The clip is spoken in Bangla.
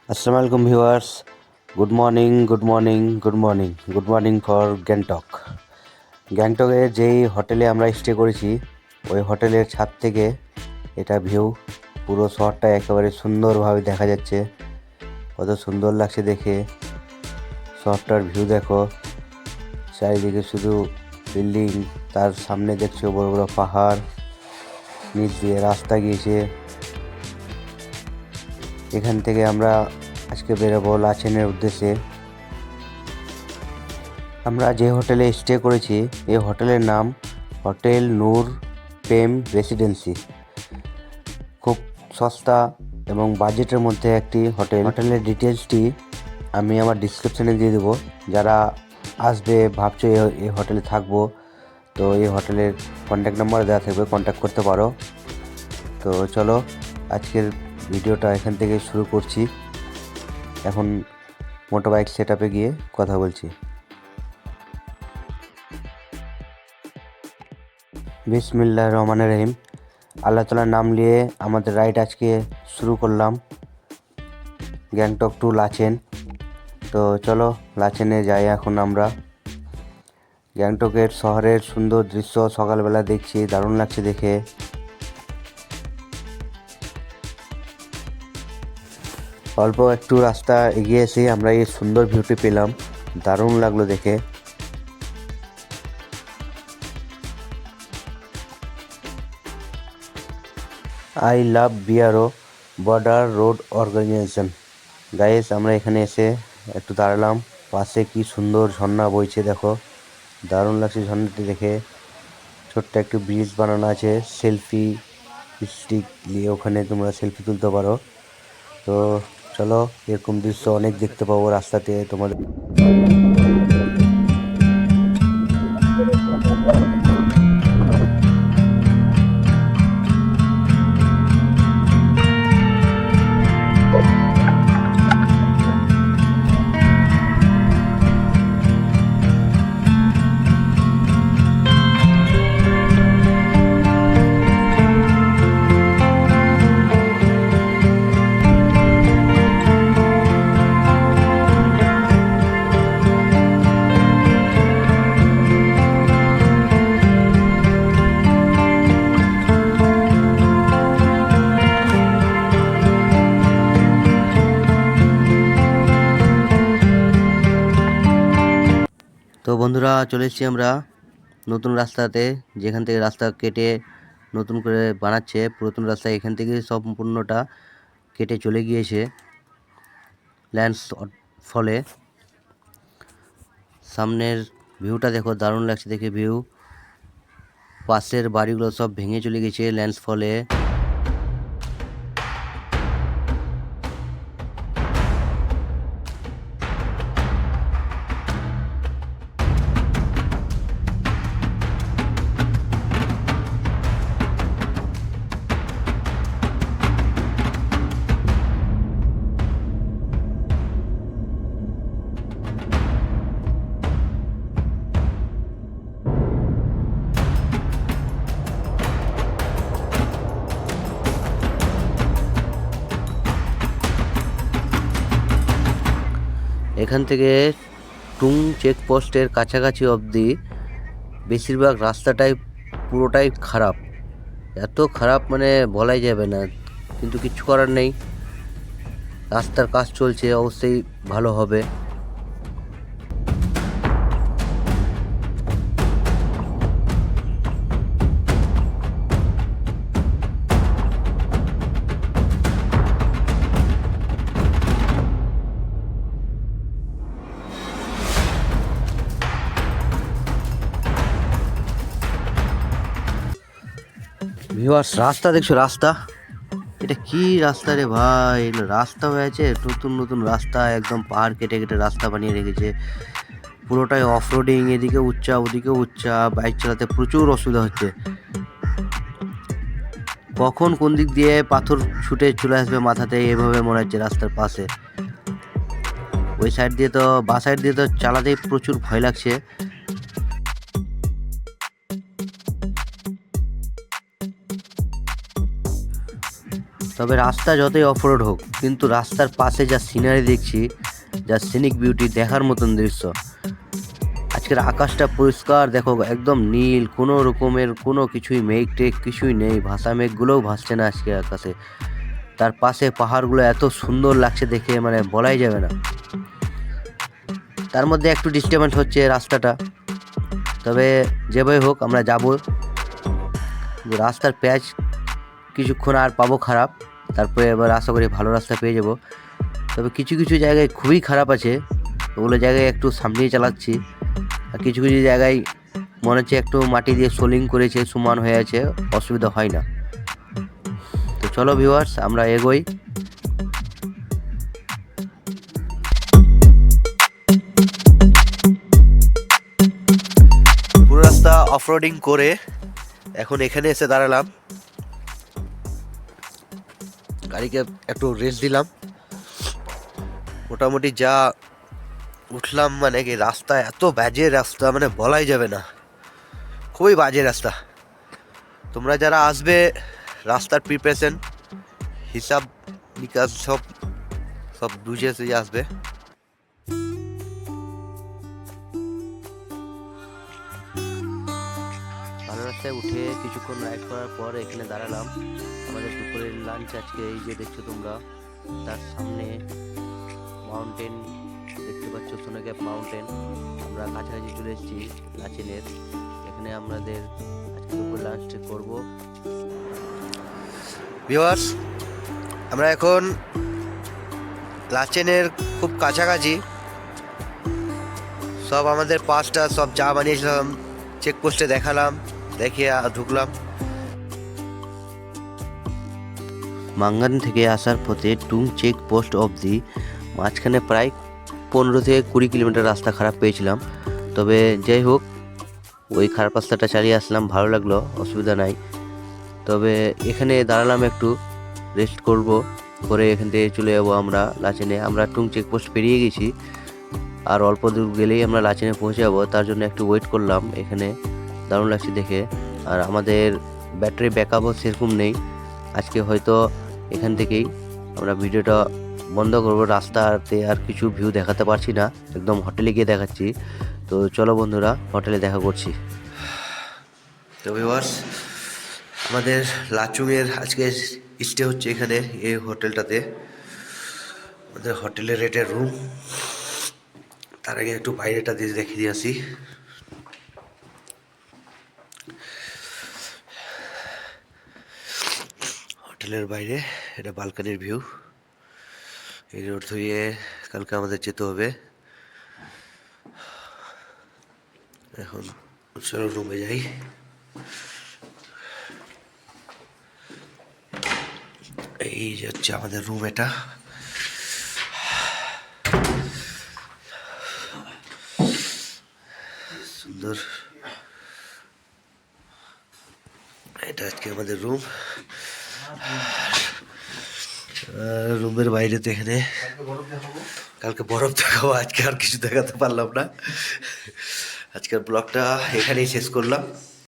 আসসালামু আলাইকুম viewers. Good morning for Gangtok. গ্যাংটকে যেই হোটেলে আমরা স্টে করেছি ওই হোটেলের ছাদ থেকে এটা ভিউ, পুরো শহরটা একেবারে সুন্দরভাবে দেখা যাচ্ছে। কত সুন্দর লাগছে দেখে। শহরটার ভিউ দেখো, চারিদিকে শুধু বিল্ডিং, তার সামনে দেখছো বড় বড় পাহাড়, নিচ দিয়ে রাস্তা গিয়েছে। এখান থেকে আমরা আজকে বেরোবো লাচেনের উদ্দেশ্যে। আমরা যে হোটেলে স্টে করেছি এই হোটেলের নাম হোটেল নূর প্রেম রেসিডেন্সি। খুব সস্তা এবং বাজেটের মধ্যে একটি হোটেল। হোটেলের ডিটেলসটি আমি আমার ডিসক্রিপশানে দিয়ে দেবো। যারা আসবে ভাবছো এই হোটেলে থাকবো, তো এই হোটেলের কন্ট্যাক্ট নাম্বার দেওয়া থাকবে, কন্ট্যাক্ট করতে পারো। তো চলো আজকের ভিডিওটা এখান থেকে শুরু করছি। এখন মোটর বাইক সেট আপে গিয়ে কথা বলছি। বিসমিল্লাহির রহমানির রহিম। আল্লাহ তাআলার নাম নিয়ে আমাদের রাইড আজকে শুরু করলাম, গ্যাংটক টু লাচেন। তো চলো লাচেনে যাই এখন আমরা। গ্যাংটকের শহরের সুন্দর দৃশ্য সকালবেলা দেখছি, দারুণ লাগছে দেখে। অল্প একটু রাস্তা এগিয়ে এসে আমরা এই সুন্দর ভিউটি পেলাম, দারুণ লাগলো দেখে। I love BRO border road organisation. Guys, আমরা এখানে এসে একটু দাঁড়ালাম, পাশে কি সুন্দর ঝর্ণা বইছে দেখো, দারুণ লাগছে ঝর্ণাটি দেখে। ছোট্ট একটু ব্রিজ বানানো আছে, সেলফি স্টিক নিয়ে ওখানে তোমরা সেলফি তুলতে পারো। তো চলো, এরকম দৃশ্য অনেক দেখতে পাবো রাস্তাতে তোমাদের। তো বন্ধুরা, চলে এসেছি আমরা নতুন রাস্তাতে, যেখান থেকে রাস্তা কেটে নতুন করে বানাচ্ছে। পুরাতন রাস্তা এখান থেকে সম্পূর্ণটা কেটে চলে গিয়েছে ল্যান্ডস ফলে। সামনের ভিউটা দেখো, দারুণ লাগছে দেখে ভিউ। পাশের বাড়িগুলো সব ভেঙে চলে গেছে ল্যান্ডস ফলে। এখান থেকে টুং চেকপোস্টের কাছাকাছি অবধি বেশিরভাগ রাস্তাটাই পুরোটাই খারাপ। এত খারাপ মানে বলাই যাবে না, কিন্তু কিচ্ছু করার নেই। রাস্তার কাজ চলছে, অবশ্যই ভালো হবে। ভিউয়ার্স, রাস্তা দেখছো, রাস্তা এটা কি রাস্তা রে ভাই! রাস্তা হয়েছে নতুন নতুন রাস্তা, একদম পাহাড় কেটে কেটে রাস্তা বানিয়ে রেখেছে। পুরোটাই অফ রোডিং, এদিকে উচ্চা ওদিকে উচ্চা, বাইক চালাতে প্রচুর অসুবিধা হচ্ছে। কখন কোন দিক দিয়ে পাথর ছুটে চলে আসবে মাথাতে, এভাবে মনে হচ্ছে রাস্তার পাশে। ওই সাইড দিয়ে তো, বা সাইড দিয়ে তো চালাতেই প্রচুর ভয় লাগছে। তবে রাস্তা যতই অফরোড হোক, কিন্তু রাস্তার পাশে যা সিনারি দেখছি, যা সিনিক বিউটি, দেখার মতন দৃশ্য। আজকের আকাশটা পরিষ্কার দেখো, একদম নীল, কোনো রকমের কোনো কিছুই মেঘ টেঘ কিছুই নেই, ভাসা মেঘগুলোও ভাসছে না আজকে আকাশে। তার পাশে পাহাড়গুলো এত সুন্দর লাগছে দেখে, মানে বলাই যাবে না। তার মধ্যে একটু ডিস্টার্বেন্স হচ্ছে রাস্তাটা, তবে যেভাবে হোক আমরা যাব। রাস্তার প্যাচ কিছুক্ষণ আর পাবো খারাপ, তারপরে এবার আশা করি ভালো রাস্তা পেয়ে যাব। তবে কিছু কিছু জায়গায় খুবই খারাপ আছে, ওগুলো জায়গায় একটু সামনেই চালাচ্ছি। আর কিছু কিছু জায়গায় মনে হচ্ছে একটু মাটি দিয়ে সোলিং করেছে, সমান হয়ে আছে, অসুবিধা হয় না। তো চলো ভিউয়ার্স, আমরা এগোই। পুরো রাস্তা অফরোডিং করে এখন এখানে এসে দাঁড়ালাম, গাড়িকে একটু রেস্ট দিলাম। মোটামুটি যা উঠলাম, মানে কি রাস্তা এত বাজে রাস্তা, মানে বলাই যাবে না, খুবই বাজে রাস্তা। তোমরা যারা আসবে, রাস্তার প্রিপারেশন, হিসাব নিকাশ সব সব বুঝে আসবে। ভালো রাস্তায় উঠে কিছুক্ষণ রাইড করার পর এখানে দাঁড়ালাম। আমাদের দুপুরের লাঞ্চ আজকে এই যে দেখছো তোমরা, তার সামনে মাউন্টেন দেখতে পাচ্ছ, সোনাগ্যাপ মাউন্টেন। আমরা কাছাকাছি চলে এসেছি লাচেনের, এখানে আমাদের আজকে দুপুর লাঞ্চ করব। ভিউয়ার্স, আমরা এখন লাচেনের খুব কাছাকাছি। সব আমাদের পাসটা সব যা বানিয়েছিলাম চেকপোস্টে দেখালাম, দেখিয়ে ঢুকলাম। মাঙ্গান থেকে আসার পথে টুং চেক পোস্ট অবধি মাঝখানে প্রায় 15 থেকে 20 কিলোমিটার রাস্তা খারাপ পেয়েছিলাম। তবে যাই হোক, ওই খারাপ রাস্তাটা চালিয়ে আসলাম, ভালো লাগলো, অসুবিধা নাই। তবে এখানে দাঁড়ালাম, একটু রেস্ট করব, করে এখান থেকে চলে যাবো আমরা লাচেনে। আমরা টুং চেকপোস্ট পেরিয়ে গেছি, আর অল্প দূর গেলেই আমরা লাচেনে পৌঁছে যাবো। তার জন্য একটু ওয়েট করলাম এখানে, দারুণ লাগছে দেখে। আর আমাদের ব্যাটারি ব্যাকআপও সেরকম নেই আজকে, হয়তো এখান থেকেই আমরা ভিডিওটা বন্ধ করব। রাস্তাতে আর কিছু ভিউ দেখাতে পারছি না, একদম হোটেলে গিয়ে দেখাচ্ছি। তো চলো বন্ধুরা, হোটেলে দেখা করছি। তো ভিউয়ার্স, আমাদের লাচুংয়ের আজকে স্টে হচ্ছে এখানে, এই হোটেলটাতে। আমাদের হোটেলের রেটের রুম। তার আগে একটু বাইরেটা দিয়ে দেখিয়ে দিয়ে আসি। হোটেলের বাইরে এটা বালকানির ভিউ। এই রোড ধরিয়ে কালকে আমাদের যেতে হবে। এখন চলো রুমে যাই। এই যে হচ্ছে আমাদের রুম, এটা সুন্দর। এটা আজকে আমাদের রুম। রুমের বাইরে তো এখানে কালকে বরফ দেখাবো, আজকে আর কিছু দেখাতে পারলাম না। আজকের ব্লগটা এখানেই শেষ করলাম।